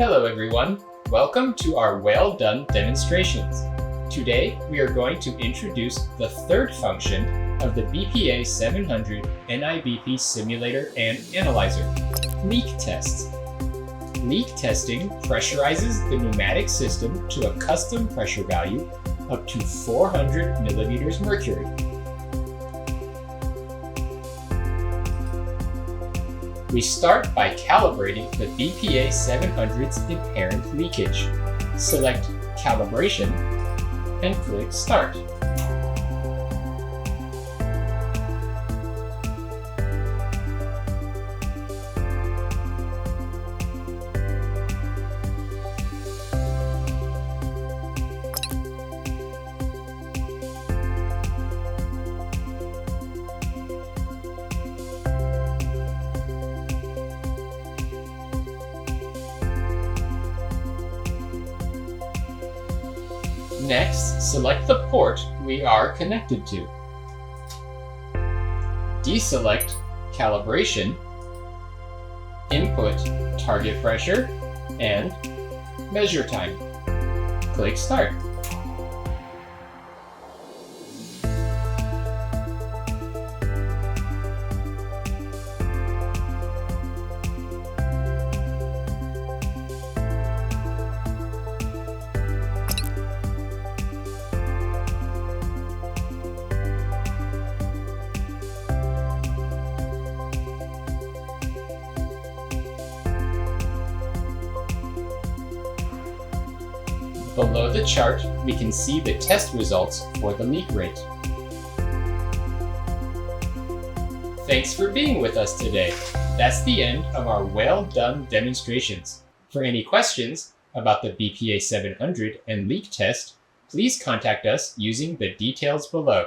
Hello everyone, welcome to our well-done demonstrations. Today we are going to introduce the third function of the BPA 700 NIBP simulator and analyzer, leak tests. Leak testing pressurizes the pneumatic system to a custom pressure value up to 400 millimeters mercury. We start by calibrating the BPA 700's inherent leakage. Select Calibration and click Start. Next, select the port we are connected to. Deselect Calibration, Input Target Pressure, and Measure Time. Click Start. Below the chart, we can see the test results for the leak rate. Thanks for being with us today. That's the end of our well-done demonstrations. For any questions about the BPA 700 and leak test, please contact us using the details below.